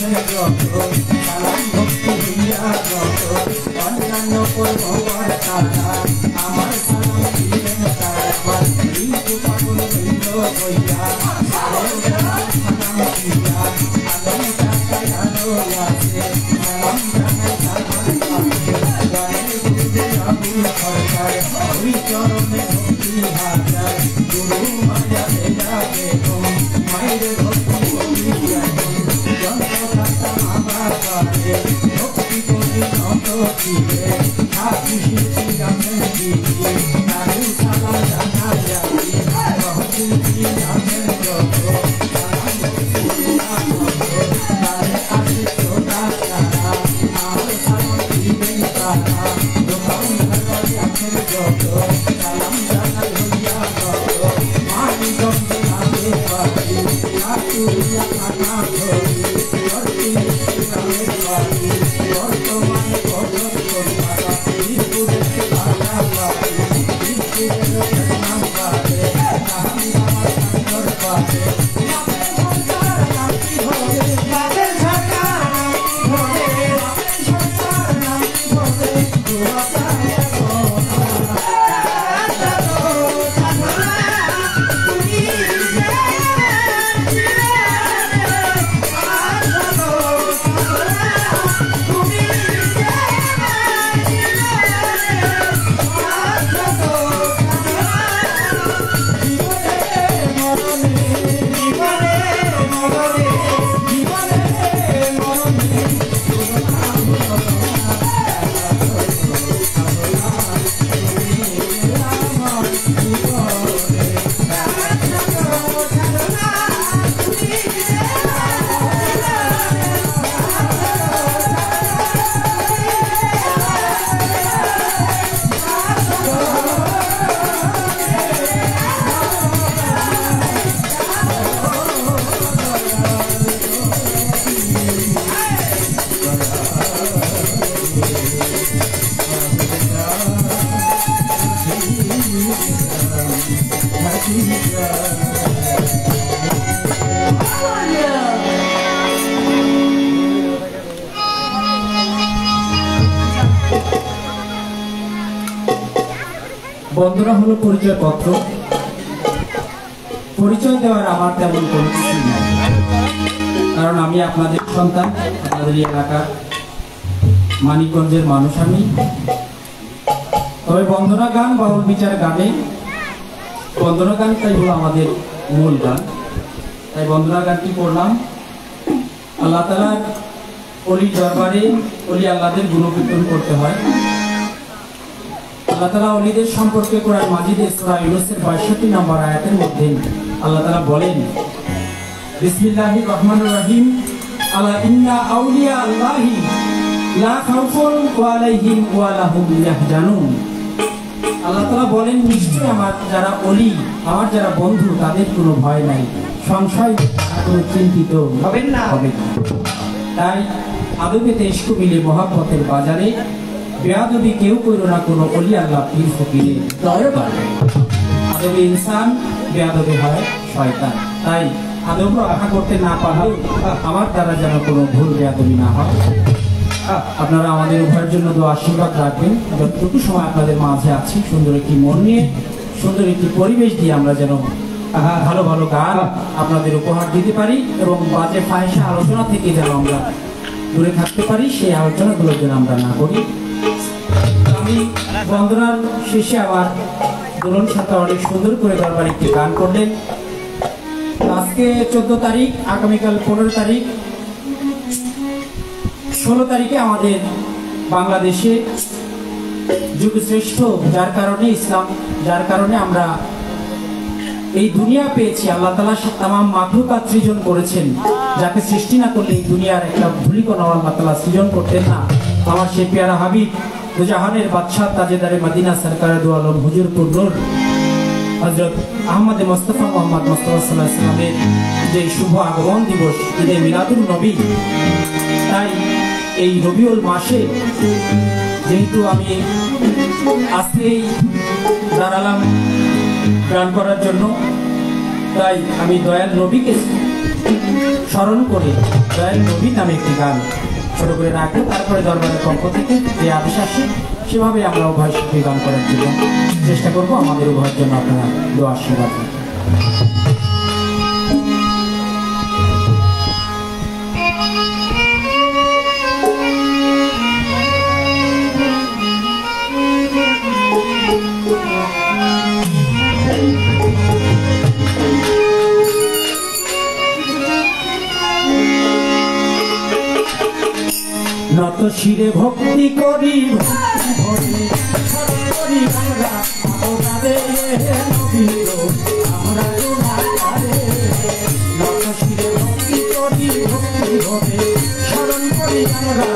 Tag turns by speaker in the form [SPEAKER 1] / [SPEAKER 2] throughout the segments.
[SPEAKER 1] সালাম ভক্তি হইয়া যত অন্যান্য পরবর তারা আমার সালাম দিলেন তারা কিন্তু পাগল হইল হইয়া সালাম দিয়া আলম টাকায় আলো আছে সালাম জানাই তাহার গানের বুঝে আবুল সরকার ওই চরণে ভক্তি হাজার গুরু মায়া দেয়া বেগম মায়ের ভক্তি করিয়া যন্ত্রটা আমার কাছে ভক্তি করি নত দিবে সাথী শিল্পী রামেন দিবে নারী সালাম জানাই যাবি ভক্তি রামেন যত সালাম তারে আসে সোনা তারা আমার সালাম দিবেন তারা দোকান ঘরে আছেন যত সালাম জানাই হইয়া যত মানি গন্ধে আগে পাখি আতুরিয়া খানা ধরি অর্থি রামের বাড়ি বর্তমানে কঠোর কলকাতা বীরপুরের বাধা পাখি বীরপুরের নাম পাবে আমি আমার সাগর পাবে বন্ধুরা হলো পরিচয় পত্র। পরিচয় দেওয়ার আমার তেমন কোনো কিছু নেই, কারণ আমি আপনাদের সন্তান, আপনাদের এলাকার মানিকগঞ্জের মানুষ আমি। তবে বন্দনা গান বাউল বিচার গানে বন্দনা গানটাই হলো আমাদের মূল গান, তাই বন্দনা গানটি করলাম। আল্লাহ তাআলার অলি দরবারে অলি আল্লাহদের গুণকীর্তন করতে হয়। আল্লাহ তাআলা ওলিদের সম্পর্কে কোরআন মাজিদে সূরা ইউনূসের ৬২ নম্বর আয়াতের মধ্যে আল্লাহ তাআলা বলেন, বিসমিল্লাহির রহমানির রহিম, আলা ইন্না আউলিয়া আল্লাহি লা খাউফুন আলাইহিম ওয়া লা হুম ইয়াহজানুন। আল্লাহ তাআলা বলেন, নিশ্চয়ই আমার যারা ওলি, আমার যারা বন্ধু, তাদের কোনো ভয় নাই, সংশয় কোনো চিন্তিত হবেন না। তাই আদবেতে ইশক মিলে মহাব্বতের বাজারে বেয়াদবি কেউ করো না কোনো অলি আল্লাহ পীর ফকিরে দরবারে। আদবে ইনসান, বেয়াদবি হয় শয়তান। তাই আদব রক্ষা করতে না পারলেও আমার দ্বারা যেন কোনো ভুল বেয়াদবি না হয়। আপনারা আমাদের উভয়ের জন্য দোয়া আশীর্বাদ রাখবেন। যতটুকু সময় আপনাদের মাঝে আছি, সুন্দর একটি মন নিয়ে, সুন্দর একটি পরিবেশ দিয়ে আমরা যেন ভালো ভালো গান আপনাদের উপহার দিতে পারি এবং বাজে ফাহিশা আলোচনা থেকে যেন আমরা দূরে থাকতে পারি, সেই আলোচনাগুলো যেন আমরা না করি। আমি বন্দনার শেষে আবার দোলন সাথে অনেক সুন্দর করে দরবার একটি গান করলেন। আজকে 14 তারিখ, আগামীকাল 15 তারিখ, 16 তারিখে আমাদের বাংলাদেশে যুগশ্রেষ্ঠ, যার কারণে ইসলাম, যার কারণে আমরা এই দুনিয়া পেয়েছি। আল্লাহ তাআলা তামাম মাখলুকাত সৃজন করেছেন, যাকে সৃষ্টি না করলে এই দুনিয়ার একটা ধূলিকণা আল্লাহ তাআলা সৃজন করতেন না। আমার সেই পেয়ারা হাবিব দুজাহানের বাদশাহ তাজেদারে মদিনা সরকারে দু আলম হুজুর নূর হযরত আহমদ মুস্তাফা মুহাম্মদ মুস্তাফা সাল্লাল্লাহু আলাইহি ওয়াসাল্লামের যে শুভ আগমন দিবস, ঈদে মিলাদুন নবী, তাই এই রবিউল মাসে যেহেতু আমি আজকেই দাঁড়ালাম গান করার জন্য, তাই আমি দয়াল নবীকে স্মরণ করে দয়াল নবীর নামে একটি গান ছোট করে রাখবো। তারপরে দরবারের পক্ষ থেকে যে আদেশ আসে সেভাবে আমরা উভয় শিল্পী গান করার জন্য চেষ্টা করবো। আমাদের উভয়ের জন্য আপনারা দোয়া আশীর্বাদ। নত শিরে ভক্তি করি আমরা নত শিরে ভক্তি করি ভক্তি ভরে স্মরণ করি আমরা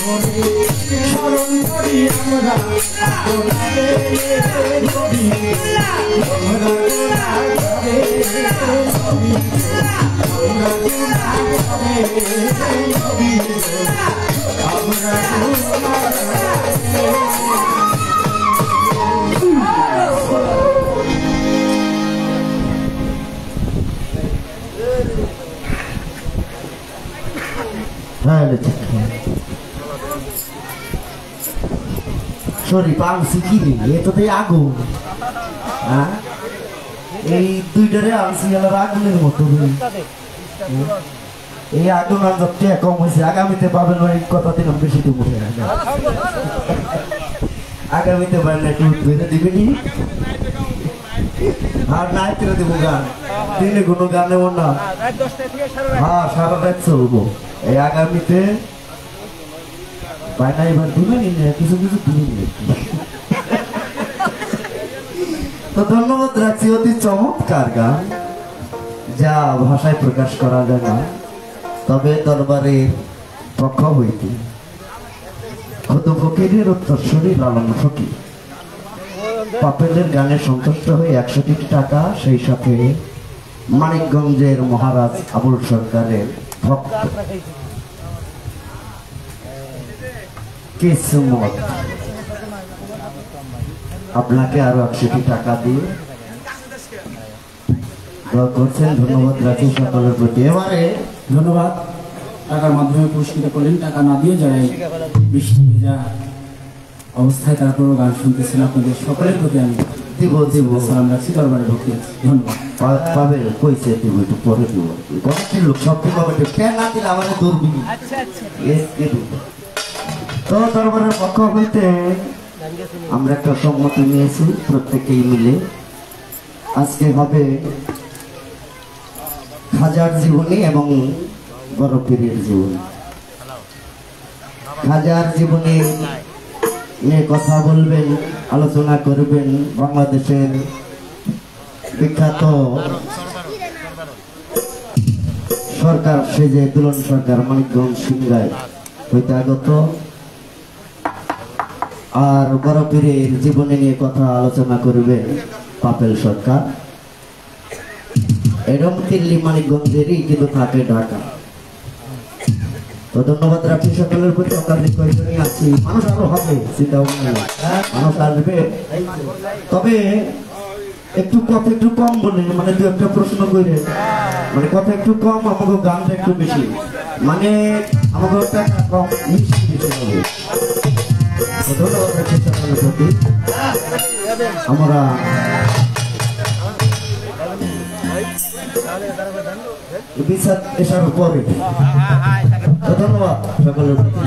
[SPEAKER 1] করে স্মরণ করি আমরা আপনাকে নবী আমরা গুনাহ করে নবী আমরা গুনাহ করে নবী আমরা গুনাহ
[SPEAKER 2] সরি পাংছি কি রে এতটাই আগুন হ্যাঁ এই দুইটারে আনছি এলার আগুনের মতো এই আগুন আনতে কম হয়েছে আগামীতে পাবেন এই কথা দিলাম বেশি তো বলে আগামীতে পারেন একটু ধরে দিবেনি আর নাই তেরে দেবো গান দিনে কোনো গান নেব না হ্যাঁ সারা রাত চলবো এই আগামীতে বাইনা এবার দিবেন কিছু কিছু দিবেন তো ধন্যবাদ রাখছি অতি চমৎকার গান যা ভাষায় প্রকাশ করা যায় না তবে দরবারের পক্ষ হইতে কত ফকিরের উত্তরসূরি লালন ফকির পাপেলের গানে সন্তুষ্ট হয়ে 100 টাকা সেই সাথে মানিকগঞ্জের মহারাজ আবুল সরকারের ভক্ত কিসমত আপনাকে আরো 100 টাকা দিয়ে করছেন ধন্যবাদ রাখি সকলের প্রতি এবারে
[SPEAKER 1] ধন্যবাদ টাকার মাধ্যমে পুরস্কৃত করলেন টাকা না দিয়ে যারা বৃষ্টি ভেজা অবস্থায় তারপরও গান শুনতেছেন আপনাদের সকলের প্রতি আমি
[SPEAKER 2] দিব
[SPEAKER 1] সালাম রাখছি দরবারে ভক্তি আছে ধন্যবাদ
[SPEAKER 2] পাবে কইছে দিব একটু পরে দিব কত লোক সব পাবে কেন না দিলে আমাদের দূরবীন তো দরবারের পক্ষ হইতে আমরা একটা সম্মতি নিয়েছি প্রত্যেকেই মিলে আজকে হবে খাজার জীবনী এবং বড় পীরের জীবনী খাজার জীবনী নিয়ে কথা বলবেন আলোচনা করবেন বাংলাদেশের বিখ্যাত সরকার সেজে দুলন সরকার মানিকগঞ্জ সিংহায় হইতে আগত আর বড় পীরের জীবনী নিয়ে কথা আলোচনা করবেন পাপেল সরকার এরকম দিল্লি মানিকগঞ্জেরই কিন্তু থাকে ঢাকা তো ধন্যবাদ রাখি সকলের প্রতি আমরা কয়েকজনই আছি মানুষ আরো হবে চিন্তা ভাবনা মানুষ আসবে তবে একটু কথা একটু কম বলে মানে দু একটা প্রশ্ন করে মানে কথা একটু কম আমাকে গানটা একটু বেশি মানে আমাকে টাকা কম মিষ্টি বেশি হবে ধন্যবাদ রাখি সকলের প্রতি আমরা বিচার এসার পরে ধন্যবাদ সকলের প্রতি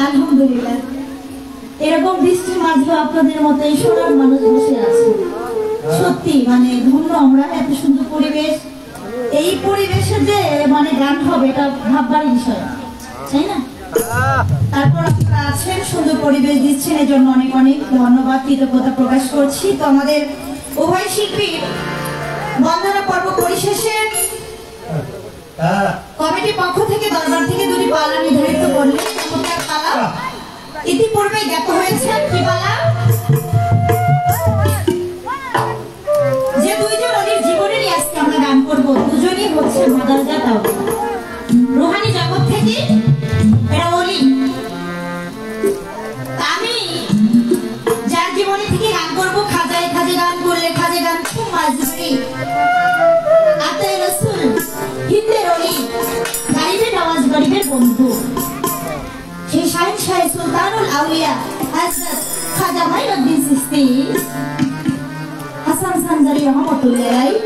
[SPEAKER 3] আলহামদুলিল্লাহ এরকম বৃষ্টির মাঝে আপনাদের মতো এই সোনার মানুষ বসে আছে, সত্যি মানে ধন্য আমরা। এত সুন্দর পরিবেশ, এই পরিবেশে যে মানে গান হবে এটা ভাববার বিষয়, তাই না? তারপর আপনারা আছেন, সুন্দর পরিবেশ দিচ্ছেন, এর জন্য অনেক অনেক ধন্যবাদ, কৃতজ্ঞতা প্রকাশ করছি। তো আমাদের উভয় শিল্পী বন্দনা পর্ব পরিশেষে কমিটির পক্ষ থেকে দরবার থেকে দুটি পালা নির্ধারিত করলেন। চমৎকার পালা ইতিপূর্বে জ্ঞাত হয়েছে। কি পালা? যে দুইজন অলির জীবনেরই আজকে আমরা গান করবো, দুজনই হচ্ছে মাদারজাত আউলিয়া, রুহানি জগৎ থেকে এরা অলি। আমি যার জীবনী থেকে গান করবো, খাজায় খাজে গান করলে খাজে গান খুব মাজবুরি, আতে রসুল হিন্দের অলি, গারিবের নামাজ গরিবের বন্ধু, সেই শাহেনশাহ সুলতানুল আউলিয়া হযরত খাজা মাইনুদ্দিন চিশতি হাসান সানজারি রহমাতুল্লাহ আলাইহি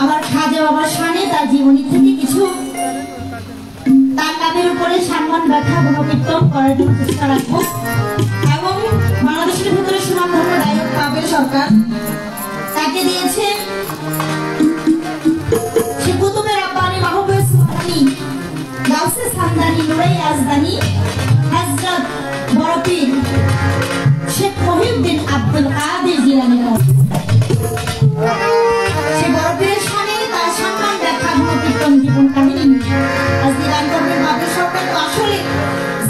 [SPEAKER 3] আমার খাজা বাবার শানে তার জীবনী থেকে কিছু তার নামের উপরে সম্মান ব্যাখ্যা গুণকীর্তন করার জন্য চেষ্টা রাখবো। এবং বাংলাদেশের ভিতরে সুনামধন্য গায়ক কাবেল সরকার, তাকে দিয়েছে সে কুতুবে রাব্বানি মাহবুবে সুবহানি গাউসে সামদানি নুরে আজদানি হযরত বড় পীর শেখ মহিউদ্দিন আব্দুল কাদের জিলানী। সে বড় পীরের শানে তার সম্মান ব্যাখ্যা গুণকীর্তন জীবন কাহিনী আজকে গান করবেন কাবেল সরকার। তো আসলে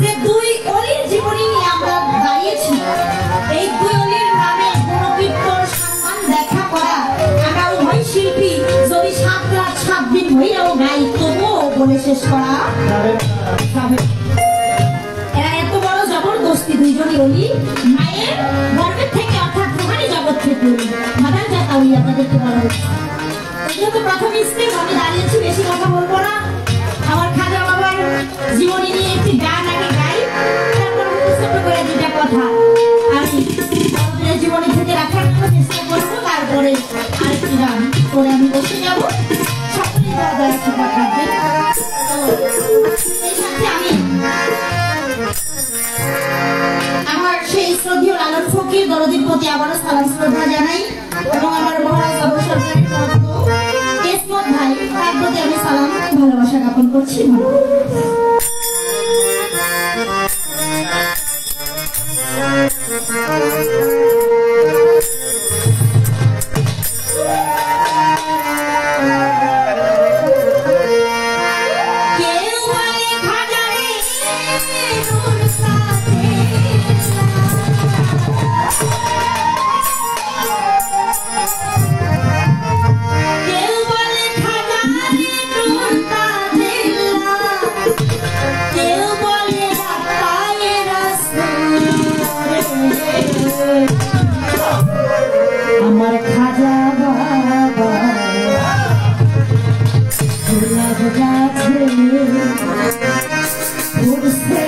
[SPEAKER 3] যে দুই অলির জীবনী নিয়ে আমরা দাঁড়িয়েছি, এই দুই অলির নামে গুণকীর্তন সম্মান ব্যাখ্যা করা, আমরা উভয় শিল্পী যদি 7 রাত 7 দিন হইলেও গাই তবুও বলে শেষ করা যাবে। এরা এত বড় জবরদস্তি দুইজনই অলি, মায়ের গর্ভের থেকে অর্থাৎ রুহানি জগৎ থেকে অলি, মাদারজাত আউলিয়া তাদেরকে বলা হচ্ছে। যেহেতু প্রথম স্টেপ আমি দাঁড়িয়েছি, বেশি কথা বলবো না। আমার খাজা বাবার জীবনী নিয়ে একটি গান আগে গাই, তারপর ছোট করে দুটা কথা আমি আমাদের জীবনী থেকে রাখার জন্য চেষ্টা করবো, তারপরে আরেকটি গান করে আমি বসে যাবো। সকলেই দরজা ঠিকঠাক রাখবেন। এই সাথে আমি আমার সেই শ্রদ্ধেয় লালন ফকির দরদির প্রতি আবারও সালাম শ্রদ্ধা জানাই, এবং আমার মহারাজ আবু সরকারের কিসমত ভাই, তার প্রতি আমি সালাম ভালোবাসা জ্ঞাপন করছি। আমার খাজা বাবা গোলাপ গাছে ফুটছে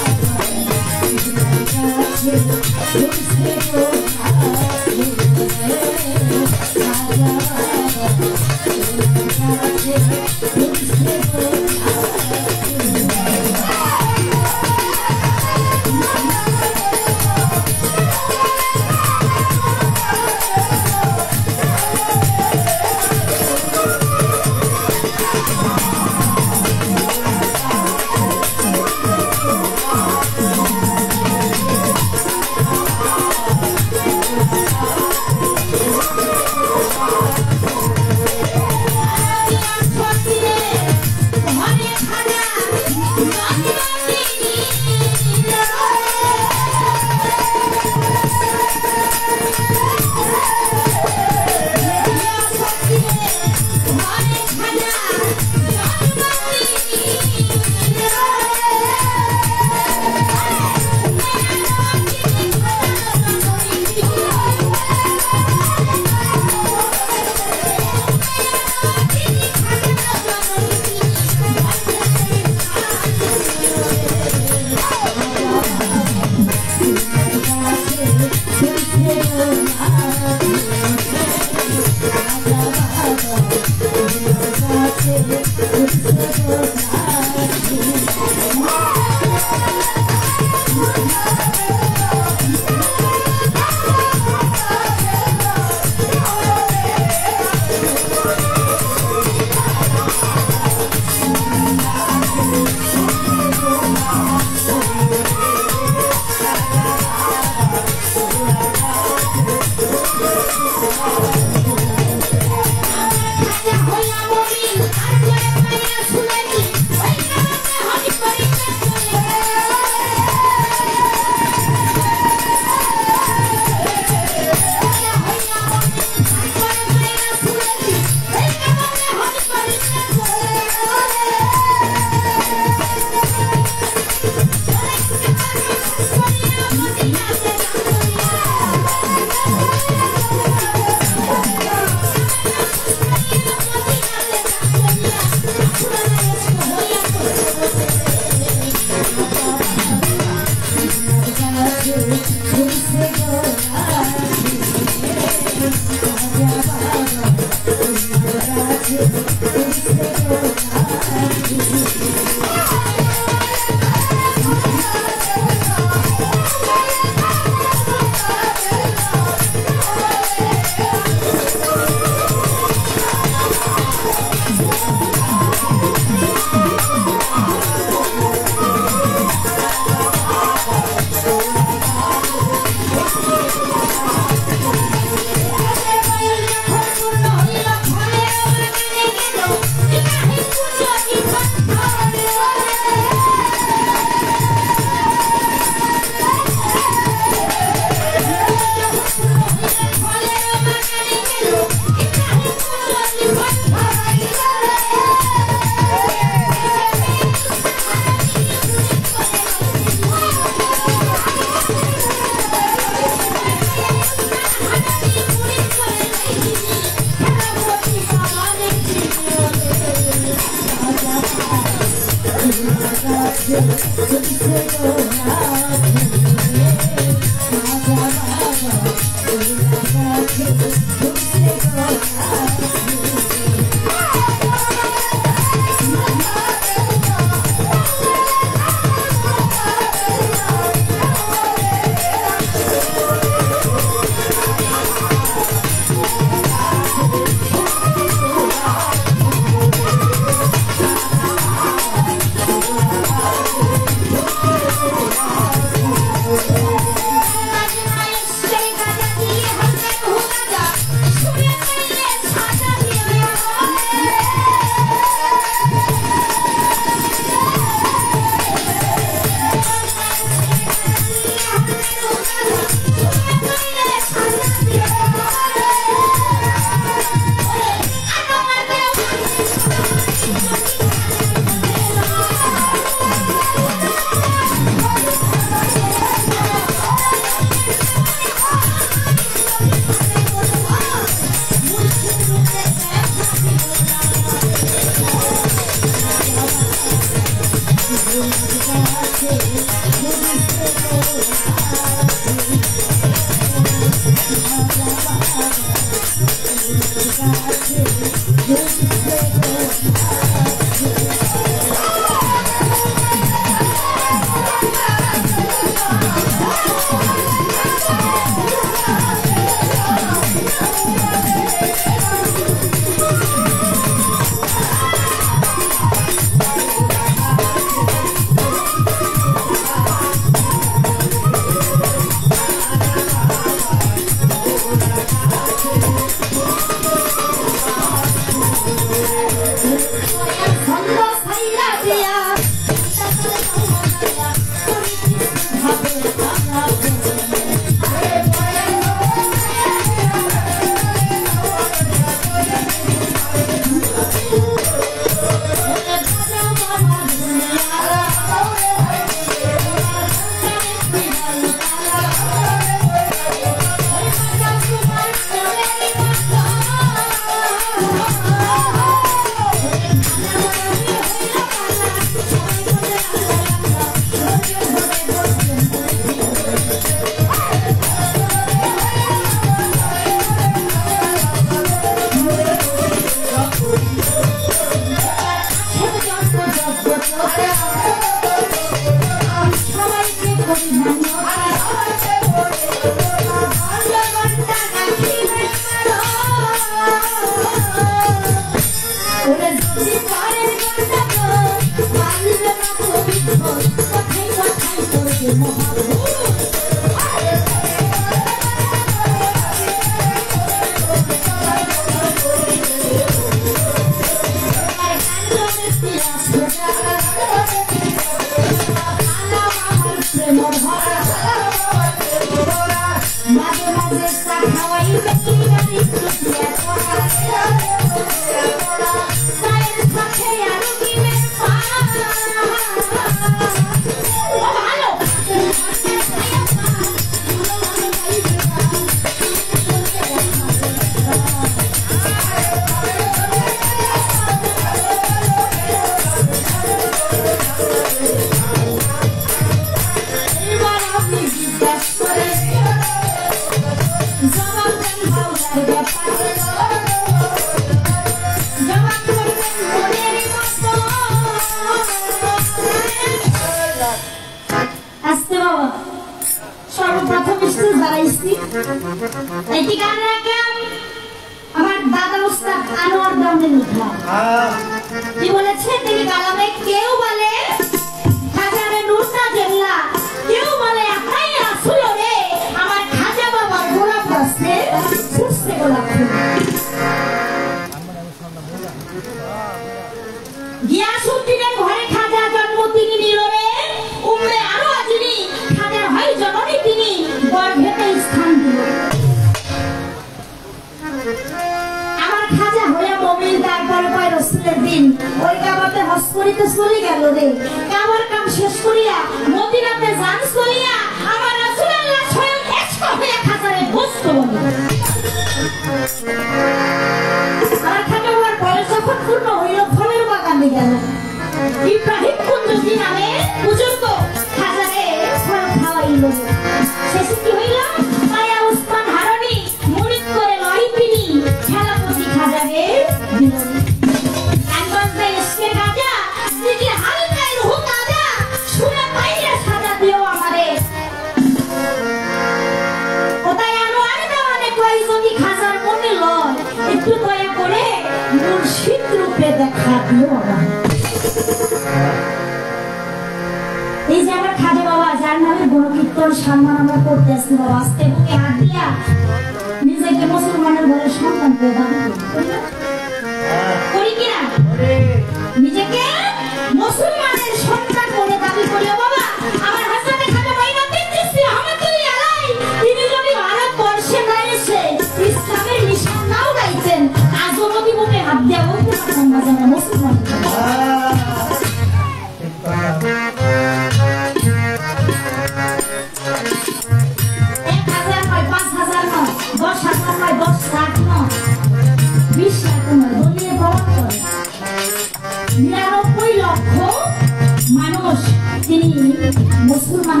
[SPEAKER 3] মুসলমান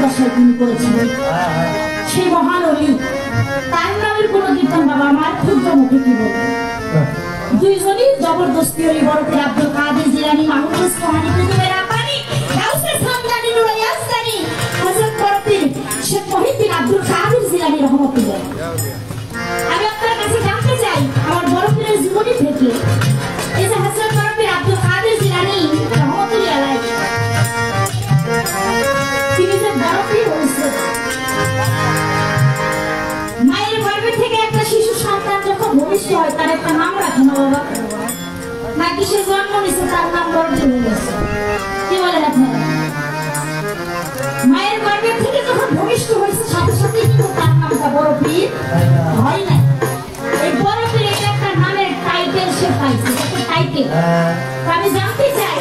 [SPEAKER 3] মাদ্রাসায় তিনি করেছিলেন। সেই মহান অলি তার নামের কোন কীর্তন বাবা আমার ক্ষুদ্র মুখে কি বলবো। দুইজনই জবরদস্তি অলি বরফির আব্দুল কাদের জিলানী, মাহমুদ সুবহানী, কুতুবের আব্বানী, গাউসে সামদানি, নুরে ইয়াসদানি, হযরত বরফির শেখ মহিউদ্দিন আব্দুল কাদের জিলানী রহমাতুল্লাহ। আমি আপনার কাছে জানতে চাই আমার বরফিরের জীবনী থেকে এই যে হযরত বরফির আব্দুল কাদের জিলানী রহমাতুল্লাহ আলাইহি তিনি যে বরফির হয়েছেন, মায়ের গর্ভে থেকে একটা শিশু সন্তান যখন ভবিষ্যৎ হয় তার একটা নাম রাখে না বাবা, নাকি সে জন্ম নিছে তার নাম বরফির হয়ে গেছে? কি বলেন আপনারা? মায়ের গর্ভে থেকে যখন ভবিষ্যৎ হয়েছে সাথে সাথে কিন্তু তার নামটা বরফির হয় না। এই বরফির এটা একটা নামের টাইটেল সে পাইছে, একটা টাইটেল। আমি জানতে চাই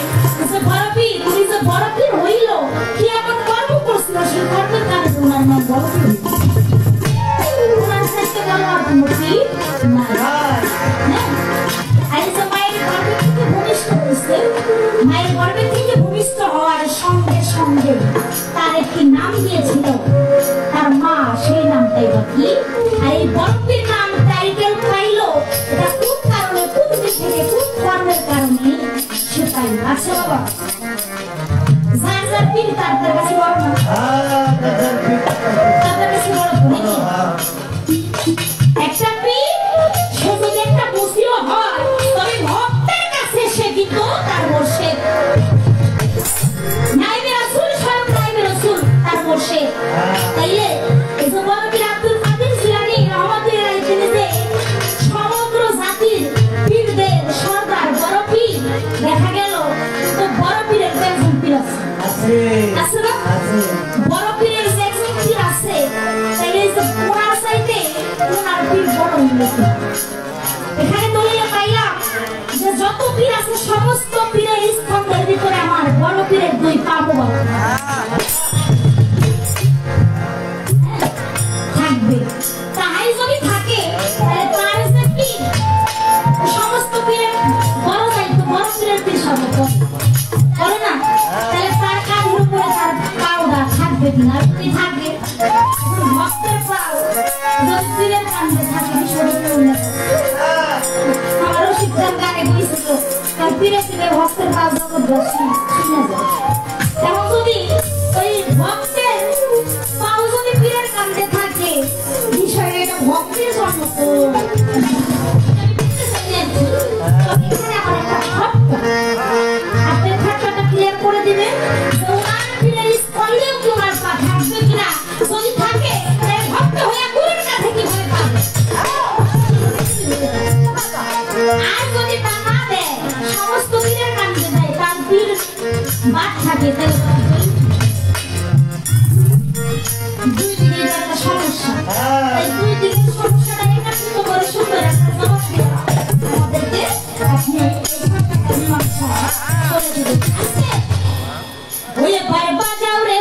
[SPEAKER 3] যে বরফির উনি যে বরফির হইল কি এমন কর্ম করছিল সেই কর্মের কারণে ওনার নাম বরফির হইল। ওনার সাথে বলো আর কোনো কি না। আর এই যে মায়ের গর্ভে থেকে ভূমিষ্ঠ হয়েছে, মায়ের গর্ভে থেকে ভূমিষ্ঠ হওয়ার সঙ্গে সঙ্গে তার একটি নাম দিয়েছিল তার মা, সেই নামটাই বা কি? আর এই বরফির নাম টাইটেল পাইল এটা কোন কারণে, কোন দিক থেকে, কোন কর্মের কারণে সে পাইল? আচ্ছা বাবা, যার যার পীর তার কাছে বড় না, তার কাছে বড় নাকি? একটা পীর সে যদি একটা মুসলিম হয় তবে ভক্তের কাছে সে কিন্তু তার মুর্শিদ, নাইবে রাসূল স্বয়ং নাইবে রাসূল তার মুর্শিদ। তাইলে এই যে বরফির আব্দুল কাদের জিলানী রহমাতুল্লাহ আলাইহি তিনি যে সমগ্র জাতির পীরদের সর্দার বরফির, দেখা গেল তো বরফিরের একজন পীর আছে, আছে না? বরফিরের যে একজন পীর আছে, তাইলে এই যে ওনার চাইতে ওনার পীর বড় হইল। এখানে দলিলে পাইলাম যে যত পীর আছে সমস্ত পীরের স্তম্ভের ভিতরে আমার বড় পীরের দুই পা মোবারক থাকবে। তাই যদি থাকে তাহলে তার যে পীর সমস্ত পীরের বড় দায়িত্ব, বড় পীরের পীর সর্বোপরি বলে না, তাহলে তার কাঁধের উপরে তার পাওটা থাকবে কিনা? যদি থাকে ভক্তের পাও যদি পীরের কাঁধে থাকে বিষয়টা আমারও শিক্ষার গানে গিয়েছিল তার পীরে পীরে ভক্তের পাও জগৎবাসী শুনে যায়। এখন যদি ওই ভক্তের পাও যদি পীরের কাঁধে থাকে বিষয়টা এটা ভক্তের জন্ম তো এখানে আমার একটা আপনার খাটটা ক্লিয়ার করে দিবেন যে ওনার পীরের স্থলেও কি ওনার পা থাকবে কিনা? যদি থাকে তাহলে ভক্ত হয়ে গুরুর কাছে কিভাবে পাবে? আর যদি তা না দেয়, সমস্ত পীরের কাছে দেয়, তার পীর বাদ থাকে, তাহলে দুই দিকে একটা সমস্যা। এই দুই দিকের সমস্যাটা একাত্রিত করে সুন্দর একটা জবাব দেওয়া আমাদেরকে আপনি এই ঘটনাটা মীমাংসা করে দেবেন। ওই এবার বাজাও রে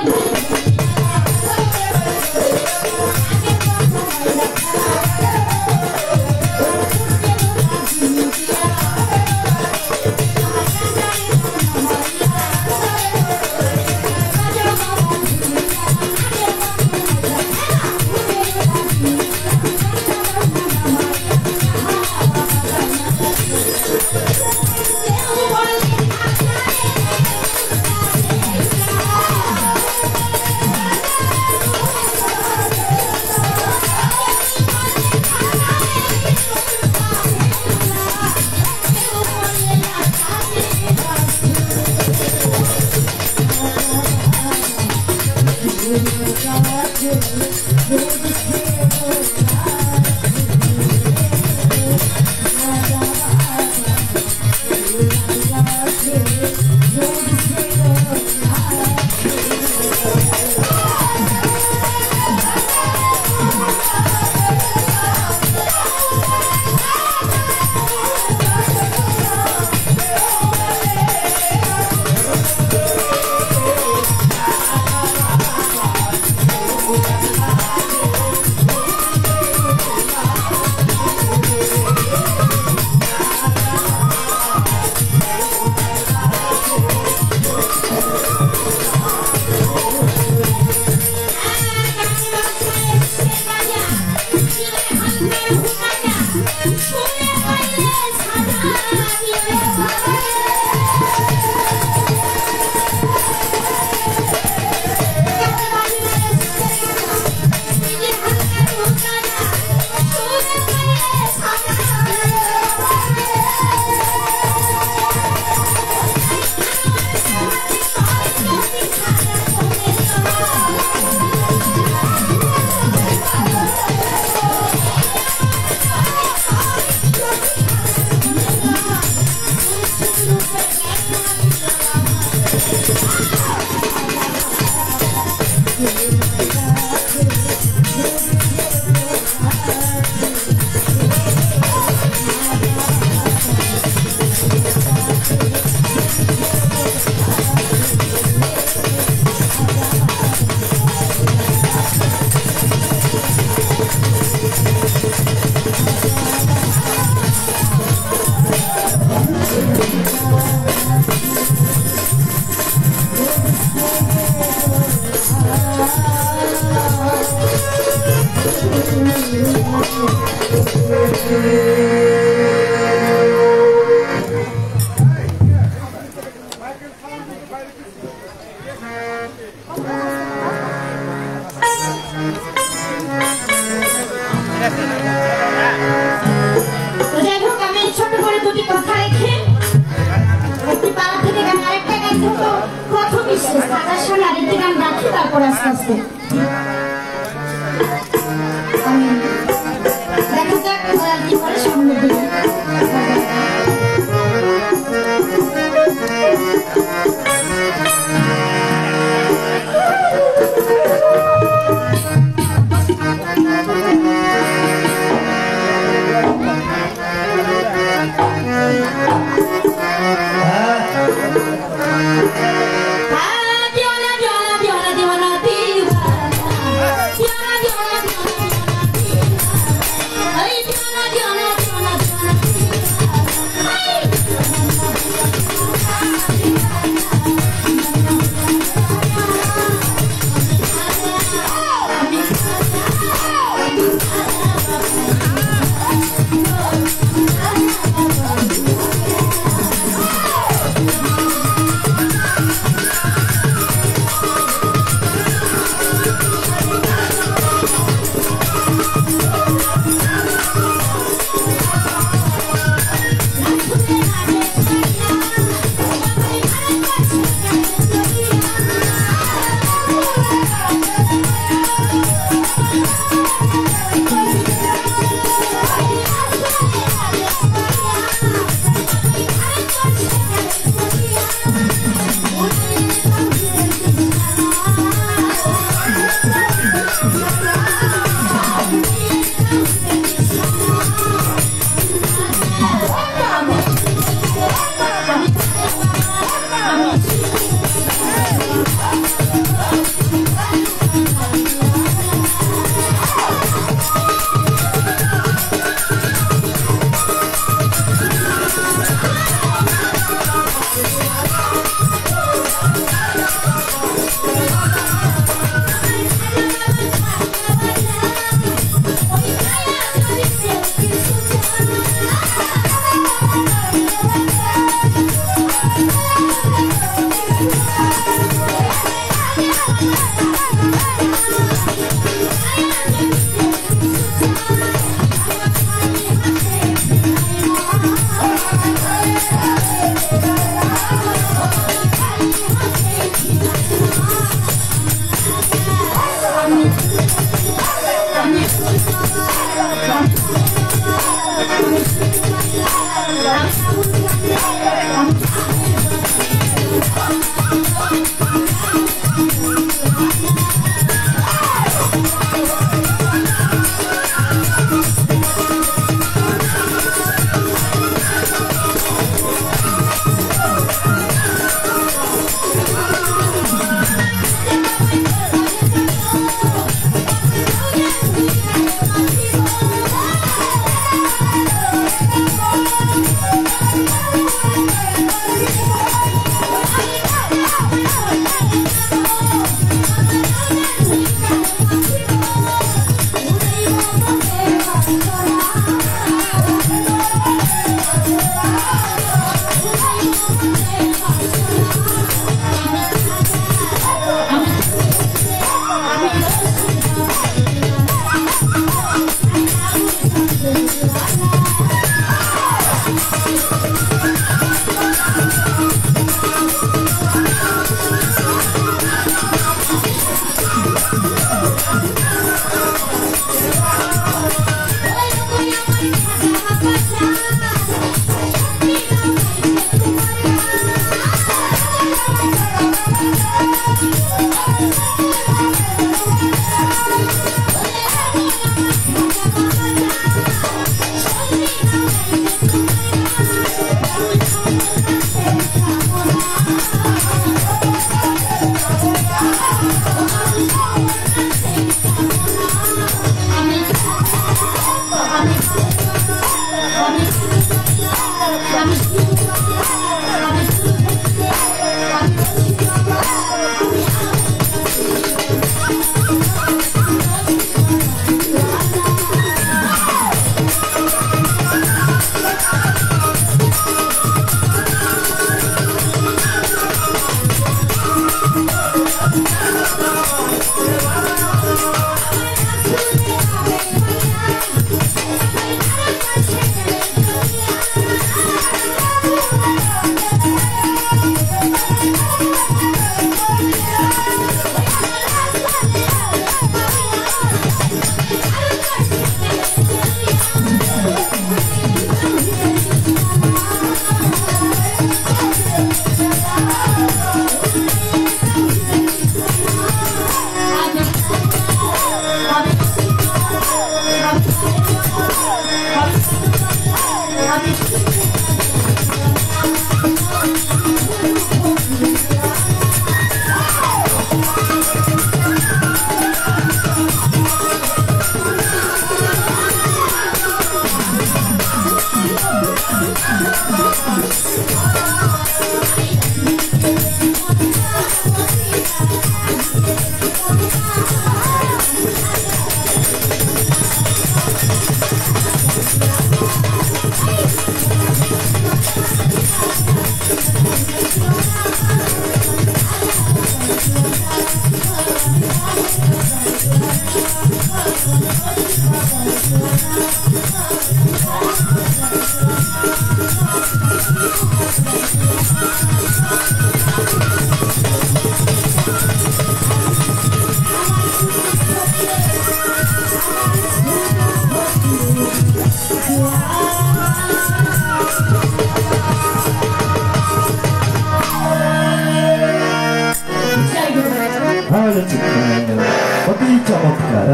[SPEAKER 2] অতি চমৎকার।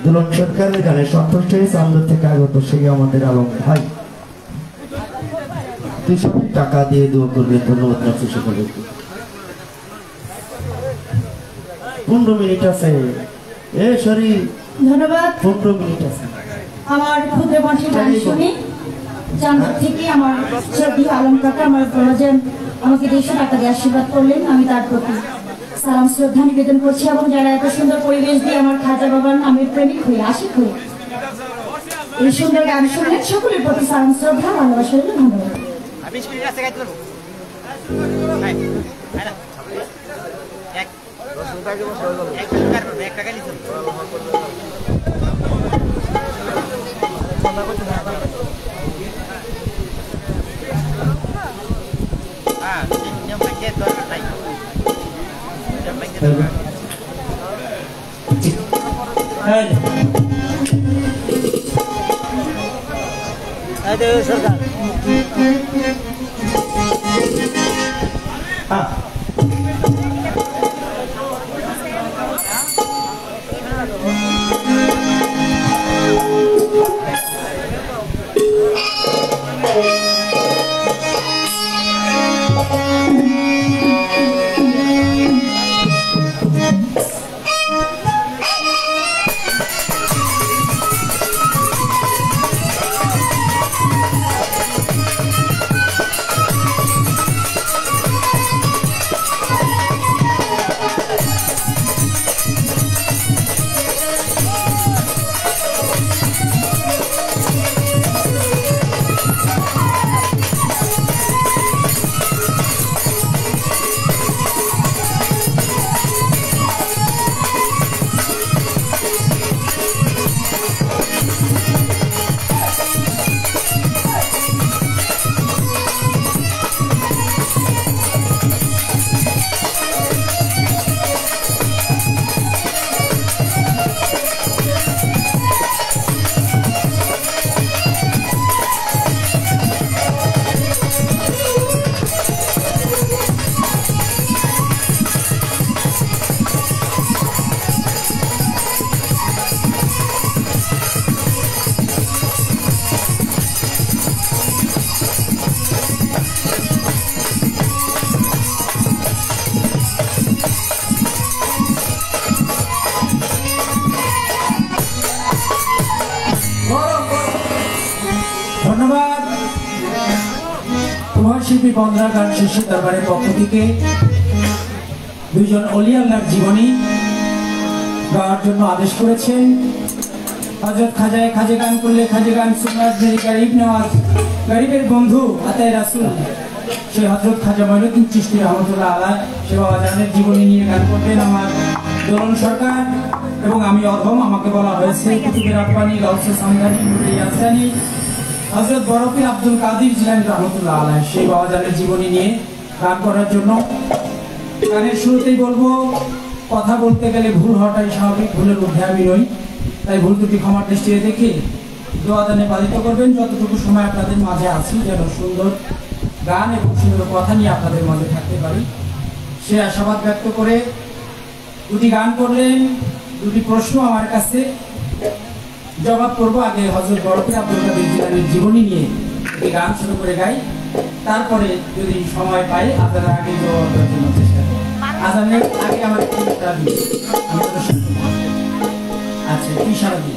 [SPEAKER 2] দুলন সরকারের গানে সন্তুষ্ট হয়ে চান্দর থেকে আগত সেই আমাদের আলম ভাই 200 টাকা দিয়ে দোয়া করবেন। ধন্যবাদ রাখছি সকলকে। 15 মিনিট আছে। সরি,
[SPEAKER 3] ধন্যবাদ।
[SPEAKER 2] 15 মিনিট আছে।
[SPEAKER 3] আমার ক্ষুদ্র কণ্ঠে গান শুনে চান্দর থেকে আমার শ্রদ্ধেয় আলম কাকা আমার প্রয়োজন আমাকে 200 টাকা দিয়ে আশীর্বাদ করলেন। আমি তার প্রতি সালাম শ্রদ্ধা নিবেদন করছি এবং যারা এত সুন্দর পরিবেশ দিয়ে আমার খাজা বাবার নামের প্রেমিক হয়ে আশিক হয়ে এই সুন্দর গান শুনলেন, সকলের প্রতি সালাম শ্রদ্ধা ভালোবাসা রইল। ধন্যবাদ।
[SPEAKER 4] Aduh, surga.
[SPEAKER 1] ধন্যবাদ। তোমার শিল্পী বন্ধুরা গান শেষে দরবারের পক্ষ থেকে 2 জন অলি আল্লাহর জীবনী গাওয়ার জন্য আদেশ করেছেন। হযরত খাজায় খাজে গান করলে খাজে গান সুন্নাত মেরি গরিব নওয়াজ, গরিবের বন্ধু আতায়ে রাসূল সেই হযরত খাজা মঈনুদ্দিন চিশতি রহমাতুল্লাহ আলাইহি সে বাবাজানের জীবনী নিয়ে গান করবেন আমার দোলন সরকার এবং আমি অধম। আমাকে বলা হয়েছে কুতুবে রাব্বানী গাউসে সামদানি ইয়াসানি হযরত বরফি আব্দুল কাদির জিলানী রহমাতুল্লাহ আলাইহি সেই বাবাজানের জীবনী নিয়ে গান করার জন্য। গানের শুরুতেই বলবো, কথা বলতে গেলে ভুল হওয়াটাই স্বাভাবিক, ভুলের ঊর্ধ্বে আমি নই, তাই ভুল ত্রুটি ক্ষমার দৃষ্টিতে দেখে দোয়া দানে পালিত করবেন। যতটুকু সময় আপনাদের মাঝে আছি যেন সুন্দর গান এবং সুন্দর কথা নিয়ে আপনাদের মাঝে থাকতে পারি সে আশাবাদ ব্যক্ত করে 2টি গান করলেন। 2টি প্রশ্ন আমার কাছে, জবাব করবো। আগে হযরত বরফি আব্দুল কাদির জিলানীর জীবনী নিয়ে একটি গান শুরু করে গাই, তারপরে যদি সময় পাই আজানের আগে জবাব দেওয়ার জন্য চেষ্টা করি। আজানের আগে আমার আচ্ছা কি সারা দিই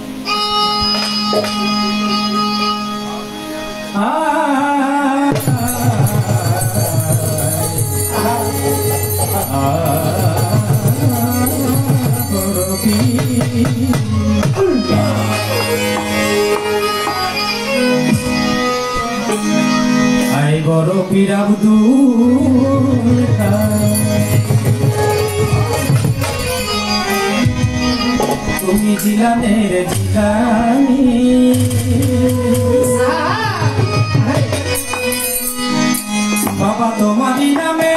[SPEAKER 1] আই বড় পীর আব্দুল তুমি জিলানের জিলানি বাবা তোমারই নামে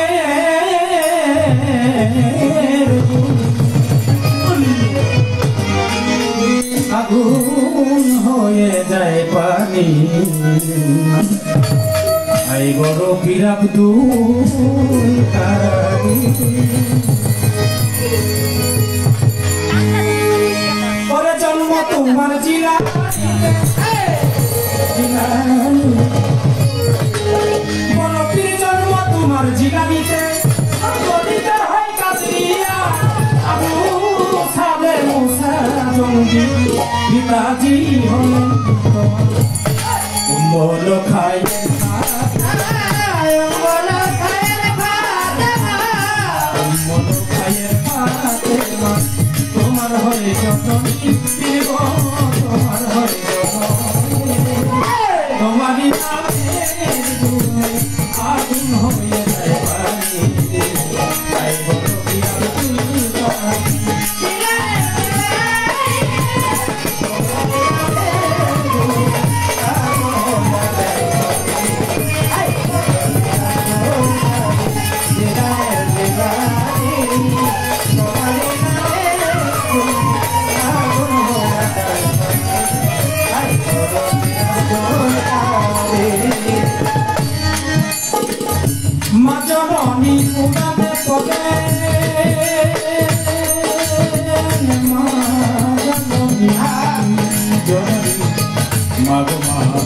[SPEAKER 1] আগুন হয়ে যায় পানি আই বড় পীর আব্দুল কাদের পরে জন্ম তোমার জিলানি বড় পীর জন্ম তোমার জিলানিতে গদিতে হয় কাদরিয়া আবু সালে মুসা জঙ্গি পিতাজি হলেন উম্মল খায় তোমার হয়ে যখন তোমার হয়ে তোমারই আগুন হয়ে যায় পানি মাজনী উড়াতে পদে মাজনী মাগো মাগো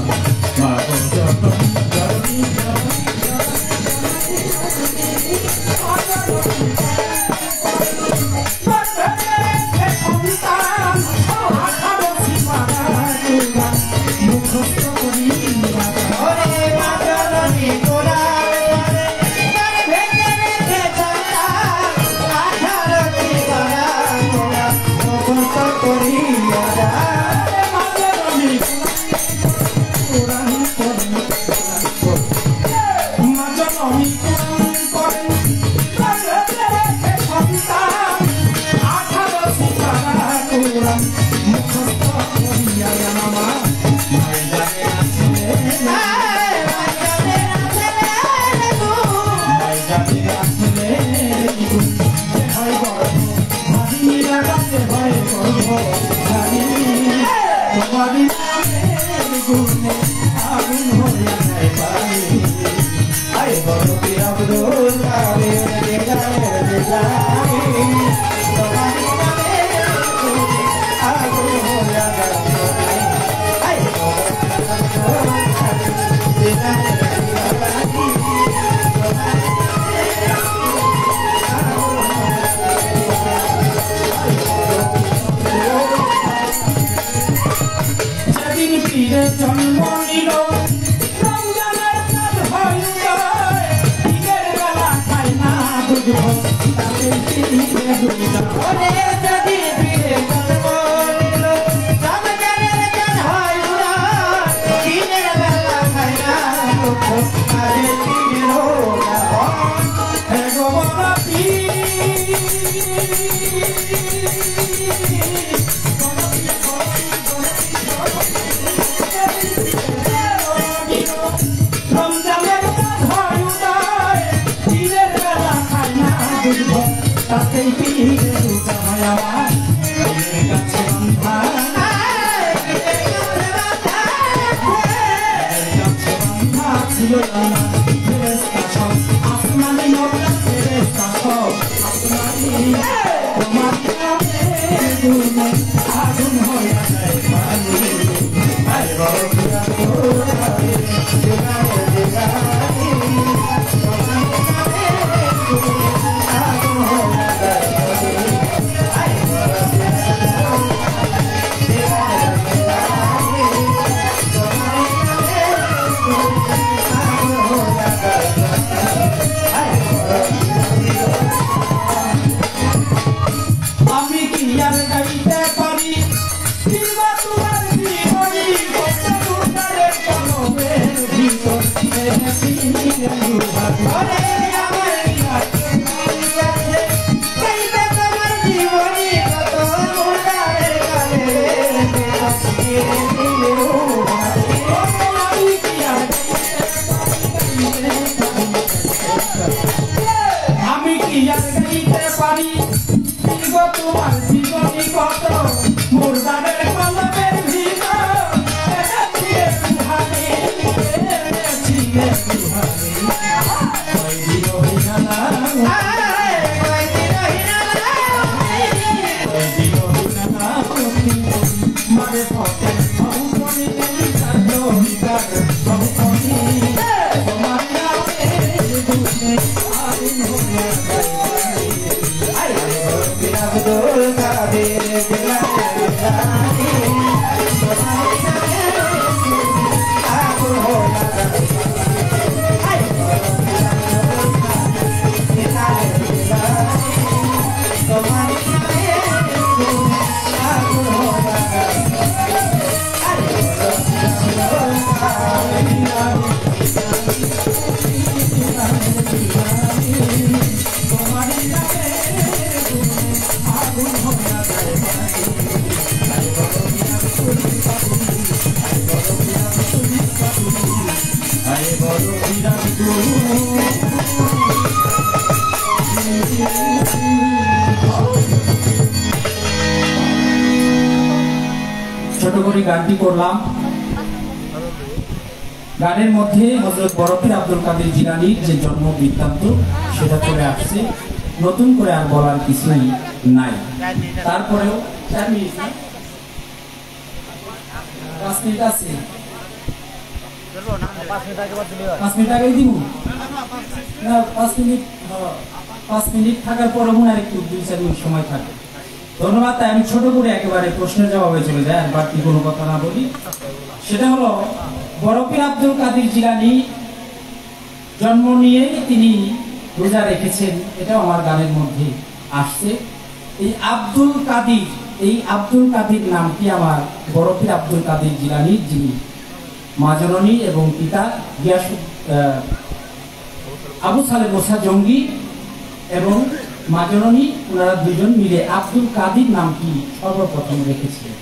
[SPEAKER 1] জননী জন্ম নিল রমজানের চাঁদ হয়ে যায় ঈদের বেলা খায় না দুধ তাদের পিঠে দুধ ওরে যদি ফিরে জন্ম নিল রমজানের চাঁদ হয়ে যায় ঈদের বেলা খায় না দুধ তাদের পিঠে দুধ হে গোবরা তাতেই পিঠে দুটা মায়াবার কাছে বান্ধা ছিল না ফেরেশতা সব আসমানি নবরা ফেরেশতা সব আসমানি তোমার নামে দুনে আগুন হয়ে যায় পানি আরে বড় পিয়া তোরে দেগারে দেগারে তোমার নামে আগুন হয়ে যায় আমি কি আর গাইতে পারি কিংবা তোমার জীবনী কত দুটারে কলমের ভিতর এনেছি ঘরে আমার গাইতে তোমার জীবনী কত দুটারে গো তোমার জীবনী কত মুর্দাদের কলমের ভিতর এনেছি দুহাতে এনেছি দুহাতে কয়দিন হইনা কয়দিন হইনা মারে পথে ভৌমনি কালো বিকার ভৌমনি তোমার নামে দুনে আগুন হয়ে যায় আব্দুল কাদের জিলানী আগুন হয়ে ছোট করে গানটি করলাম। গানের মধ্যে হযরত বরফির আব্দুল কাদের জিলানীর যে জন্ম বৃত্তান্ত সেটা চলে আসছে, নতুন করে আর বলার কিছুই নাই। তারপরেও 4 মিনিট 5 মিনিট আছে, 5 মিনিট আগে দিব না, 5 মিনিট থাকার পরে মনে হয় একটু 2-4 মিনিট সময় থাকে। ধন্যবাদ। তাই আমি ছোট করে একেবারে প্রশ্নের জবাবে চলে যাই, আর বাড়তি কোনো কথা না বলি। সেটা হলো বরফির আব্দুল কাদের জিলানী জন্ম নিয়ে তিনি রোজা রেখেছেন, এটাও আমার গানের মধ্যে আসছে। এই আব্দুল কাদির নামটি আমার বরফির আব্দুল কাদের জিলানীর, যিনি মা জননী এবং পিতা আবু সালেহ মোসা জঙ্গি এবং মা জননী, ওনারা দুজন মিলে আব্দুল কাদির নামটি সর্বপ্রথম রেখেছিলেন।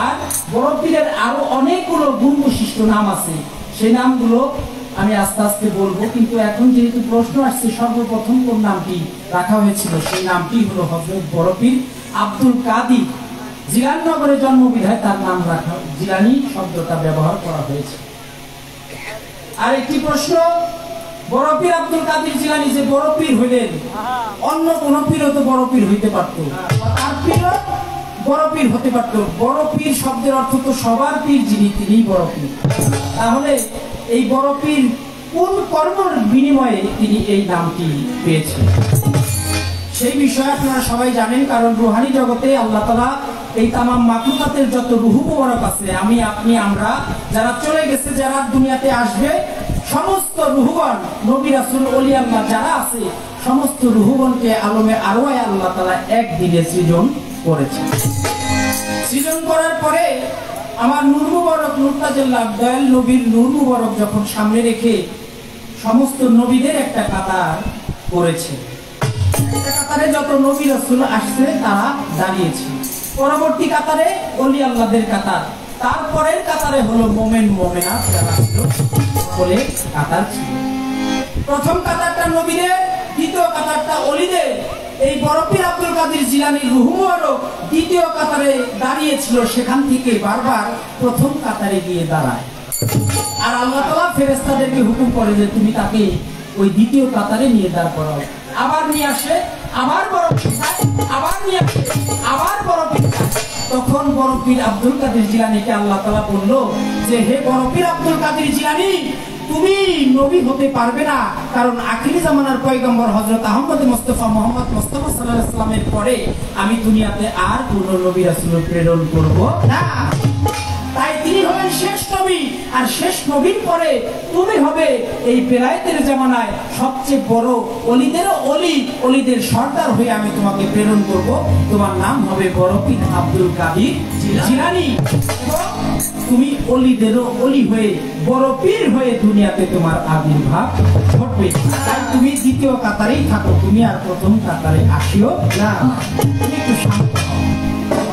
[SPEAKER 1] আর বরফিরের আরো অনেকগুলো গুণ বিশিষ্ট নাম আছে, সেই নামগুলো আমি আস্তে আস্তে বলবো। কিন্তু এখন যেহেতু প্রশ্ন আসছে সর্বপ্রথম কোন নামটি রাখা হয়েছিল, সেই নামটি হলো হযরত বরফির আব্দুল কাদির। জিলাননগরে জন্মবিধায় তার নাম রাখা, জিলানী শব্দটা ব্যবহার করা হয়েছে। আর একটি প্রশ্ন, বরফির আব্দুল কাদের জিলানী যে বড় পীর হইলেন, অন্য কোন পীরও তো বড় পীর হইতে পারত, আর পীরও বড় পীর হতে পারত। বড় পীর শব্দের অর্থ তো সবার পীর যিনি, তিনিই বড় পীর। তাহলে এই বড় পীর কোন কর্মের বিনিময়ে তিনি এই নামটি পেয়েছেন, সেই বিষয়ে আপনারা সবাই জানেন। কারণ রুহানি জগতে আল্লাহ তাআলা এই তামাম মাখলুকাতের যত রূহ মুবারক আছে, আমি আপনি আমরা যারা চলে গেছে, যারা দুনিয়াতে আসবে, সমস্ত রুহগণ, নবী রাসূল ওলি আল্লাহ যারা আছে, সমস্ত রুহগণকে আলমে আরওয়ায়ে আল্লাহ তাআলা একদিনে সৃজন করেছেন। সৃজন করার পরে আমার নূর মুবারক, মুর্তাজাল্লাহ দয়াল নবীর নূর মুবারক যখন সামনে রেখে সমস্ত নবীদের একটা কাতার করেছে। কাতারে যত নবী রাসূল আসছে তারা দাঁড়িয়েছে, পরবর্তী কাতারে ওলি আল্লাহদের কাতার, তারপরের কাতারে হলো মোমেন মোমেনাত যারা ছিল বলে কাতার ছিল। প্রথম কাতারটা নবীদের, দ্বিতীয় কাতারটা ওলিদের। এই বরফির আব্দুল কাদের জিলানীর রূহ মুবারক দ্বিতীয় কাতারে দাঁড়িয়েছিল, সেখান থেকে বারবার প্রথম কাতারে গিয়ে দাঁড়ায়। আর আল্লাহ তাআলা ফেরেশতাদেরকে হুকুম করে যে তুমি তাকে ওই দ্বিতীয় কাতারে নিয়ে দাঁড় করাও। আবার নিয়ে আসে, আবার বরফির, আবার নিয়ে আসে, আবার বরফির। তখন বরফির আব্দুল কাদের জিলানীকে আল্লাহ তাআলা বলল যে হে বরফির আব্দুল কাদের জিলানী, তুমি নবী হতে পারবে না, কারণ আখিরি জামানার পয়গম্বর হযরত আহমদ মুস্তাফা মুহাম্মদ মুস্তাফা সাল্লাল্লাহু আলাইহি ওয়াসাল্লামের পরে আমি দুনিয়াতে আর কোন নবী রাসূল প্রেরণ করব না। তাই তিনি হলেন শেষ নবী, আর শেষ নবীর পরে তুমি হবে এই বেলায়েতের জামানায় সবচেয়ে বড় ওলিদেরও ওলি, ওলিদের সর্দার হয়ে আমি তোমাকে প্রেরণ করব। তোমার নাম হবে বরফির আব্দুল কাদের জিলানী, তুমি ওলিদেরও ওলি হয়ে বড় পীর হয়ে দুনিয়াতে তোমার আবির্ভাব ঘটবে। তাই তুমি দ্বিতীয় কাতারেই থাকো, তুমি আর প্রথম কাতারে আসিও না, তুমি একটু শান্ত হও।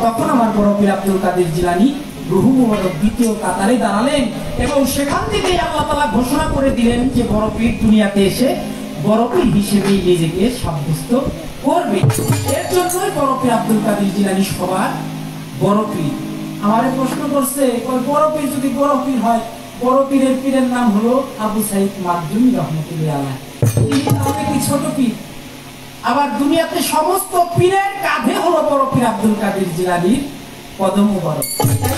[SPEAKER 1] তখন আমার বড় পীর আব্দুল কাদের জিলানী রূহ মুবারক দ্বিতীয় কাতারে দাঁড়ালেন এবং সেখান থেকে আল্লাহ তাআলা ঘোষণা করে দিলেন যে বড় পীর দুনিয়াতে এসে বড় পীর হিসেবেই নিজেকে সাব্যস্ত করবে। থাকবে। এর জন্যই বড় পীর আব্দুল কাদের জিলানী সবার বড় পীর। আমারে প্রশ্ন করছে, বড় পীর যদি বড় পীর হয়, বড় পীরের পীরের নাম হলো আবু সাইদ মাকজুমি রহমতুল্লাহ আলাইহি। তিনি তাহলে কি ছোট পীর? আবার দুনিয়াতে সমস্ত পীরের কাঁধে হলো বড় পীর আব্দুল কাদের জিলানীর কদম মুবারক।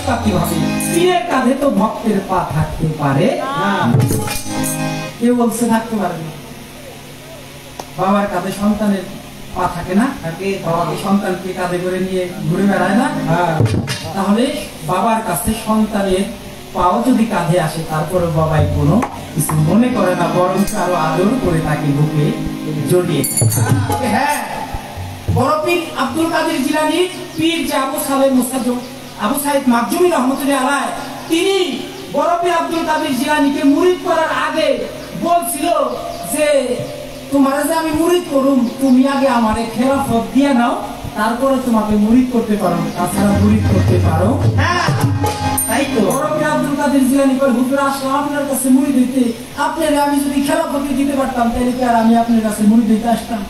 [SPEAKER 1] তাই কিভাবে পীরের কাঁধে তো ভক্তের পা থাকতে পারে না? কেউ বলছে থাকতে পারে না। বাবার কাঁধে সন্তানের পা থাকে না? থাকে। বাবাকে সন্তানকে কাঁধে করে নিয়ে ঘুরে বেড়ায় না? তাহলে বাবার কাছে সন্তানের পাও যদি কাঁধে আসে, তারপরে বাবাই কোনো কিছু মনে করে না, বরং আরো আদর করে তাকে বুকে জড়িয়ে। হ্যাঁ, বড় পীর আব্দুল কাদের জিলানীর পীর যে আবু সাইদ মাকজুমি রহমতুল্লাহ আলাইহি, তিনি বড় পীর আব্দুল কাদের জিলানীকে মুরিদ করার আগে বলছিল যে তোমার যে আমি মুরিদ করুম, তুমি আগে আমারে খেলাফত দিয়ে নাও, তারপরে তোমাকে মুরিদ করতে পারো, তাছাড়া মুরিদ করতে পারো। হ্যাঁ, তাই তো বড় পীর আব্দুল কাদের জিলানী কয়, হুজুর আসলাম আপনার কাছে মুরিদ হইতে, আপনারে আমি যদি খেলাফত দিতে পারতাম তাহলে কি আর আমি আপনার কাছে মুরিদ হইতে আসতাম?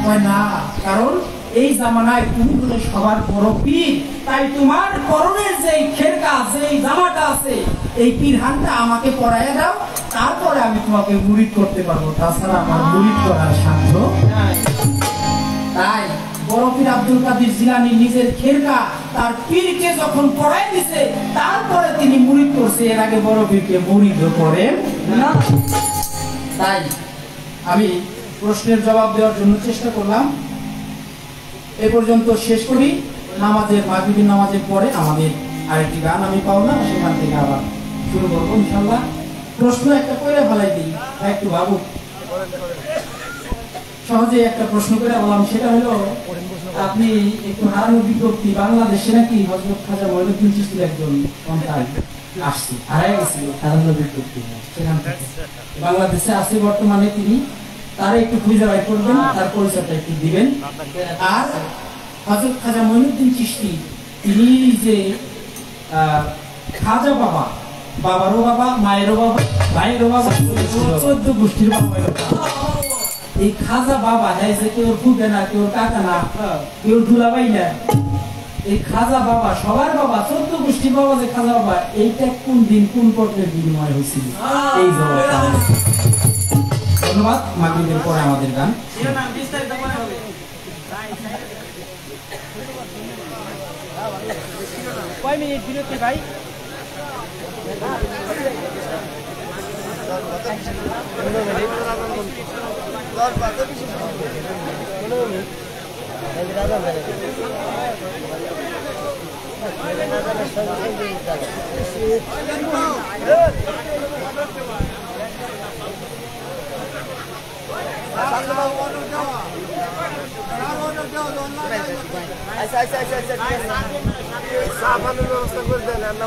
[SPEAKER 1] কয় না, কারণ এই জামানায় তুমি হলে সবার বড় পীর, তাই তোমার পরনের যে খেরকা, যে জামাটা আছে, এই পীরহানটা আমাকে পরাইয়া দাও, তারপরে আমি তোমাকে মুরিদ করতে পারবো, তাছাড়া আমার মুরিদ করার সাধ্য নাই। তাই বড় পীর আব্দুল কাদের জিলানী নিজের খেরকা তার পীরকে যখন পরাই দিছে, তারপরে তিনি মুরিদ করছে, এর আগে বড় পীরকে মুরিদ করেন না। তাই আমি প্রশ্নের জবাব দেওয়ার জন্য চেষ্টা করলাম। এ পর্যন্ত শেষ করি। মাগরিবের নামাজের পরে আমাদের আরেকটি গান আমি পাওনা, সেখান থেকে আবার শুরু করবো ইনশাল্লাহ। প্রশ্ন একটা করে ফেলাই দিই, একটু ভাবুক। সহজে একটা প্রশ্ন করে বললাম, সেটা হলো আপনি একটু হারানো বিজ্ঞপ্তি, বাংলাদেশে নাকি হযরত খাজা মঈনুদ্দিন চিশতির একজন সন্তান আসছে, হারাই গেছিল, হারানো বিজ্ঞপ্তি সেখান থেকে বাংলাদেশে আছে বর্তমানে। তিনি তারা একটু খুঁজে বাই করবেন, তার পরিচয়টা একটু দিবেন। আর হযরত খাজা মঈনুদ্দিন চিশতি, তিনি যে খাজা বাবা, বাবারও বাবা, মায়েরও বাবা, ভাইয়েরও বাবা, 14 গোষ্ঠীর বাবা। এই খাজা বাবা যে কেউ ফুটে না, কেউ কাকা না, কেউ দুলাভাই না, এই খাজা বাবা সবার বাবা, 14 গোষ্ঠীর বাবা যে খাজা বাবা, এইটা কোন দিন কোন পর্বের বিনিময় হয়েছিল, এই জবাবটা। ধন্যবাদ। মাগরিবের পরে আমাদের গান। কয় মিনিট বিরতি ভাই?
[SPEAKER 4] সাবানের ব্যবস্থা করে দেন, রান্না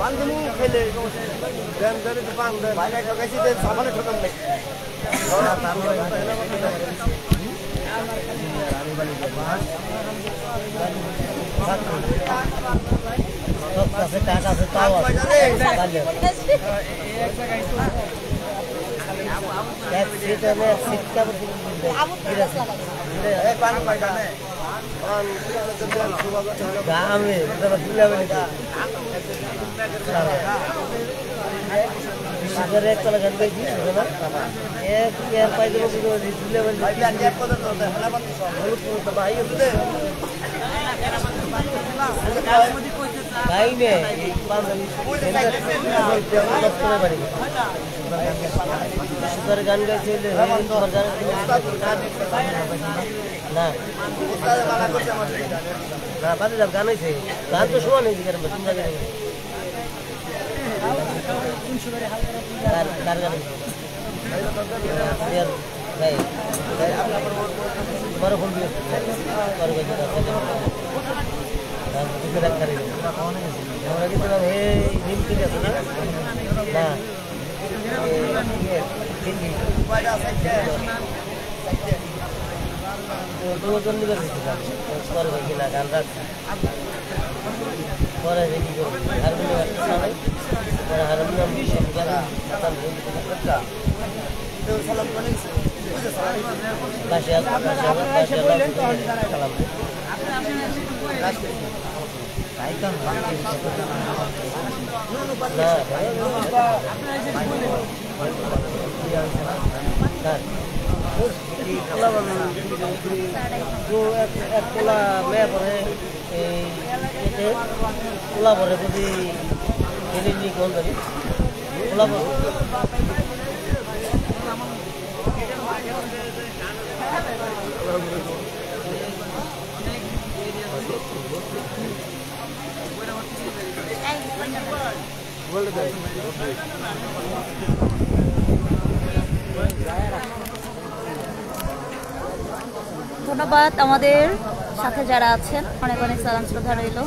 [SPEAKER 4] বান্ধবী খেলে দেন ধরে তো পান দেন, বাইরে ঠকাইছি দেন, সাবানে ঠকান নেই। গান গাইছিল না না বাদে যাব গান হয়েছে, গান তো শোনা নেই চিন্তা করে তোমার ফোন দিয়ে আমরা কিন্তু হিম কিনে আছে না না দুজন নিবে করবে কিনা গান রাখছি পরে কি করবো হারমোনিয়াম হারমোনিয়াম
[SPEAKER 5] ধন্যবাদ আমাদের সাথে যারা আছেন, অনেক অনেক সালাম শ্রদ্ধা রইল।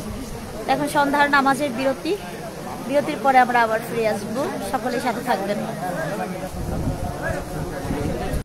[SPEAKER 5] এখন সন্ধ্যার নামাজের বিরতির পরে আমরা আবার ফিরে আসবো, সকলের সাথে থাকবেন।